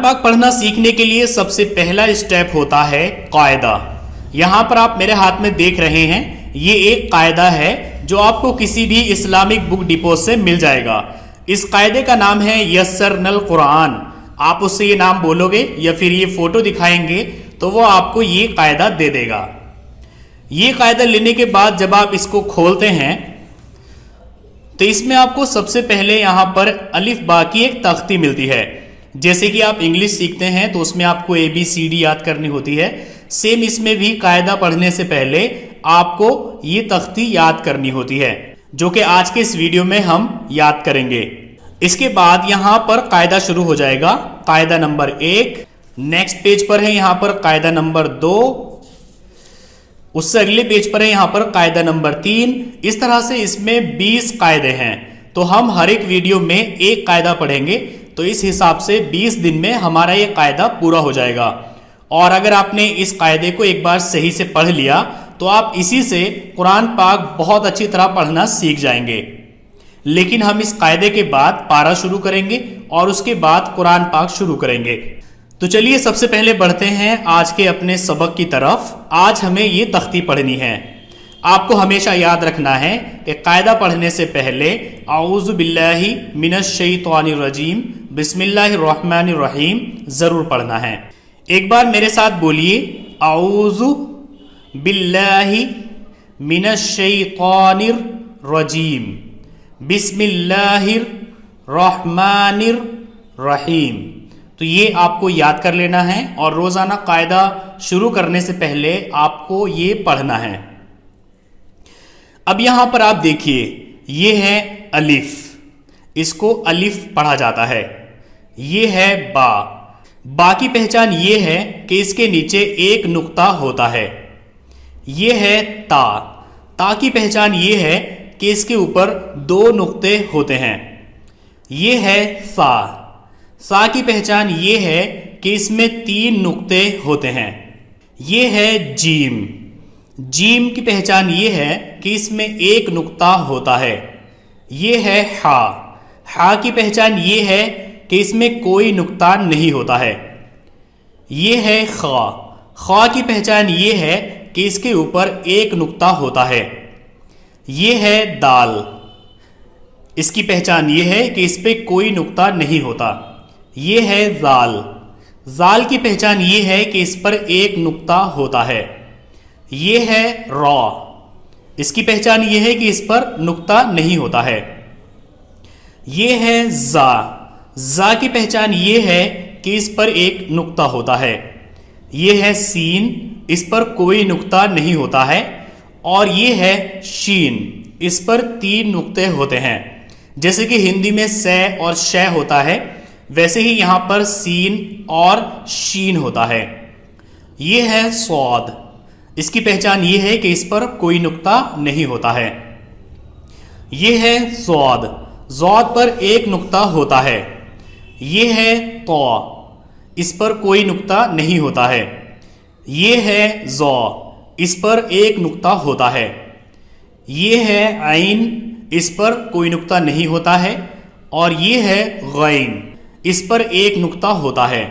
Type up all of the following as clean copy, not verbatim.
पाक पढ़ना सीखने के लिए सबसे पहला स्टेप होता है कायदा। यहाँ पर आप मेरे हाथ में देख रहे हैं, ये एक कायदा है जो आपको किसी भी इस्लामिक बुक डिपो से मिल जाएगा। इस कायदे का नाम है यस्सरनल कुरान। आप उससे ये नाम बोलोगे या फिर ये फोटो दिखाएंगे तो वो आपको ये कायदा दे देगा। ये कायदा लेने के बाद जब आप इसको खोलते हैं तो इसमें आपको सबसे पहले यहाँ पर अलिफ बा की एक तख्ती मिलती है। जैसे कि आप इंग्लिश सीखते हैं तो उसमें आपको ABCD याद करनी होती है, सेम इसमें भी कायदा पढ़ने से पहले आपको ये तख्ती याद करनी होती है, जो कि आज के इस वीडियो में हम याद करेंगे। इसके बाद यहाँ पर कायदा शुरू हो जाएगा। कायदा नंबर 1 नेक्स्ट पेज पर है, यहाँ पर कायदा नंबर 2, उससे अगले पेज पर है यहाँ पर कायदा नंबर 3। इस तरह से इसमें 20 कायदे हैं। तो हम हर एक वीडियो में एक कायदा पढ़ेंगे, तो इस हिसाब से 20 दिन में हमारा ये कायदा पूरा हो जाएगा। और अगर आपने इस कायदे को एक बार सही से पढ़ लिया तो आप इसी से कुरान पाक बहुत अच्छी तरह पढ़ना सीख जाएंगे। लेकिन हम इस कायदे के बाद पारा शुरू करेंगे और उसके बाद कुरान पाक शुरू करेंगे। तो चलिए सबसे पहले बढ़ते हैं आज के अपने सबक की तरफ। आज हमें ये तख्ती पढ़नी है। आपको हमेशा याद रखना है कि कायदा पढ़ने से पहले आऊज़ु बिल्लाहि मिनश शैतानिर रजीम बिस्मिल्लाहिर रहमानिर रहीम जरूर पढ़ना है। एक बार मेरे साथ बोलिए, आऊज़ु बिल्लाहि मिनश शैतानिर रजीम बिस्मिल्लाहिर रहमानिर रहीम। तो ये आपको याद कर लेना है और रोजाना कायदा शुरू करने से पहले आपको ये पढ़ना है। अब यहां पर आप देखिए, ये है अलिफ, इसको अलिफ पढ़ा जाता है। ये है बा। बा की पहचान ये है कि इसके नीचे एक नुक्ता होता है। ये है ता। ता की पहचान ये है कि इसके ऊपर 2 नुक्ते होते हैं। ये है सा। सा की पहचान ये है कि इसमें 3 नुक्ते होते हैं। ये है जीम। जीम की पहचान ये है कि इसमें 1 नुक्ता होता है। ये है हा। हा की पहचान ये है कि इसमें कोई नुक्ता नहीं होता है। ये है खा। खा की पहचान ये है कि इसके ऊपर 1 नुक्ता होता है। ये है दाल। इसकी पहचान ये है कि इस पे कोई नुक्ता नहीं होता। ये है जाल। जाल की पहचान ये है कि इस पर 1 नुक्ता होता है। ये है रॉ। इसकी पहचान ये है कि इस पर नुक्ता नहीं होता है। ये है जा। जा की पहचान ये है कि इस पर 1 नुक्ता होता है। ये है सीन। इस पर कोई नुक्ता नहीं होता है। और ये है शीन। इस पर 3 नुक्ते होते हैं। जैसे कि हिंदी में से और शय होता है, वैसे ही यहां पर सीन और शीन होता है। ये है स्वाद। इसकी पहचान ये है कि इस पर कोई नुक्ता नहीं होता है। ये है स्वाद। ज़ौद पर 1 नुक्ता होता है। ये है तो। इस पर कोई नुक्ता नहीं होता है। ये है ज़ौ। इस पर 1 नुक्ता होता है। ये है आइन। इस पर कोई नुक्ता नहीं होता है। और ये है गैन। इस पर 1 नुक्ता होता है।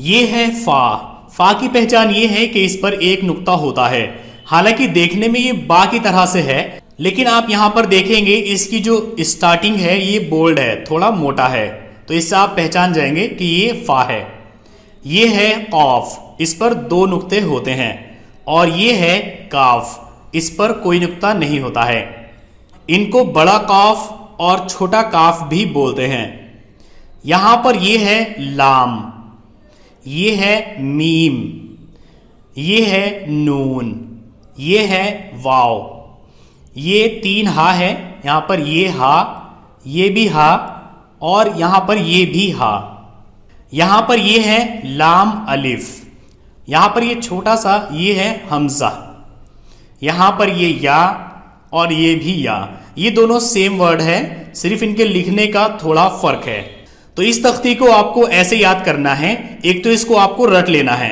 ये है फा। फा की पहचान ये है कि इस पर 1 नुक्ता होता है। हालांकि देखने में ये बा की तरह से है, लेकिन आप यहां पर देखेंगे इसकी जो स्टार्टिंग है ये बोल्ड है, थोड़ा मोटा है, तो इससे आप पहचान जाएंगे कि ये फा है। ये है कॉफ। इस पर 2 नुक्ते होते हैं। और ये है काफ। इस पर कोई नुक्ता नहीं होता है। इनको बड़ा काफ और छोटा काफ भी बोलते हैं। यहां पर ये है लाम। ये है मीम। ये है नून। ये है वाव। ये 3 हा है। यहां पर ये हा, ये भी हा और यहां पर ये भी हा। यहां पर ये है लाम अलिफ। यहां पर ये छोटा सा ये है हमजा। यहां पर ये या और ये भी या। ये दोनों सेम वर्ड है, सिर्फ इनके लिखने का थोड़ा फर्क है। तो इस तख्ती को आपको ऐसे याद करना है। एक तो इसको आपको रट लेना है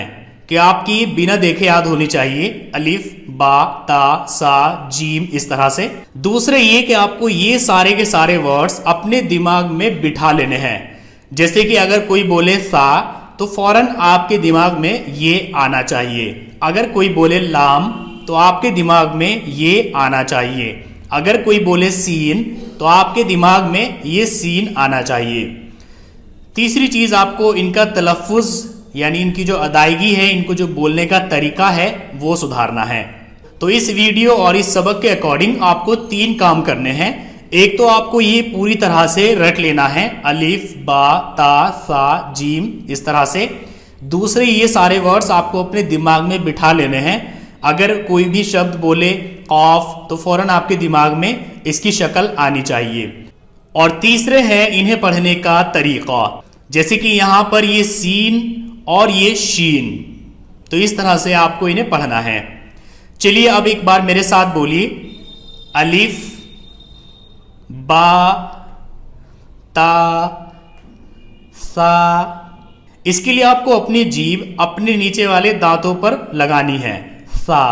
कि आपकी बिना देखे याद होनी चाहिए, अलिफ बा ता सा जीम, इस तरह से। दूसरे ये कि आपको ये सारे के सारे वर्ड्स अपने दिमाग में बिठा लेने हैं। जैसे कि अगर कोई बोले सा तो फौरन आपके दिमाग में ये आना चाहिए। अगर कोई बोले लाम तो आपके दिमाग में ये आना चाहिए। अगर कोई बोले सीन तो आपके दिमाग में ये सीन आना चाहिए। तीसरी चीज़, आपको इनका तलफ़ुज़ यानी इनकी जो अदायगी है, इनको जो बोलने का तरीका है वो सुधारना है। तो इस वीडियो और इस सबक के अकॉर्डिंग आपको 3 काम करने हैं। एक तो आपको ये पूरी तरह से रट लेना है, अलिफ बा ता सा जीम, इस तरह से। दूसरे, ये सारे वर्ड्स आपको अपने दिमाग में बिठा लेने हैं। अगर कोई भी शब्द बोले ऑफ तो फौरन आपके दिमाग में इसकी शक्ल आनी चाहिए। और तीसरे है इन्हें पढ़ने का तरीका, जैसे कि यहाँ पर ये सीन और ये शीन, तो इस तरह से आपको इन्हें पढ़ना है। चलिए अब एक बार मेरे साथ बोलिए, अलिफ बा ता सा। इसके लिए आपको अपनी जीभ अपने नीचे वाले दांतों पर लगानी है। सा,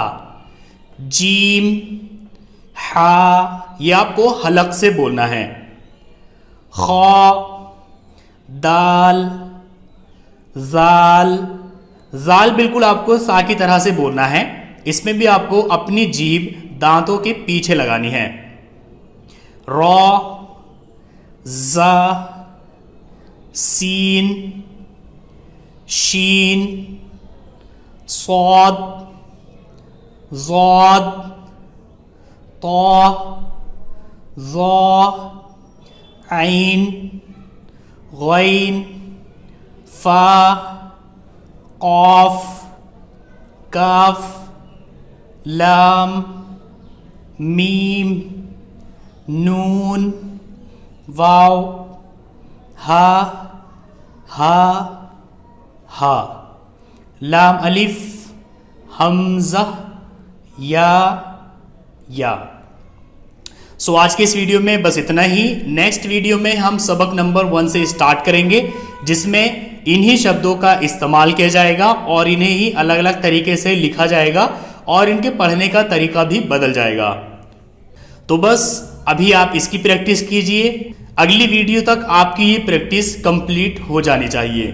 जीम, हा, ये आपको हलक से बोलना है। खा, दाल, जाल। जाल बिल्कुल आपको सा की तरह से बोलना है। इसमें भी आपको अपनी जीभ दांतों के पीछे लगानी है। रॉ, जा, सीन, शीन, सौद, ज़ौद, तौ, ज़ौ, ऐन, गैन, फा, क़ाफ, काफ, लाम, मीम, नून, वाव, हा, लाम, अलिफ, हमज़ा, या। सो आज के इस वीडियो में बस इतना ही। नेक्स्ट वीडियो में हम सबक नंबर 1 से स्टार्ट करेंगे, जिसमें इन्हीं शब्दों का इस्तेमाल किया जाएगा और इन्हें ही अलग अलग तरीके से लिखा जाएगा और इनके पढ़ने का तरीका भी बदल जाएगा। तो बस अभी आप इसकी प्रैक्टिस कीजिए। अगली वीडियो तक आपकी ये प्रैक्टिस कंप्लीट हो जानी चाहिए।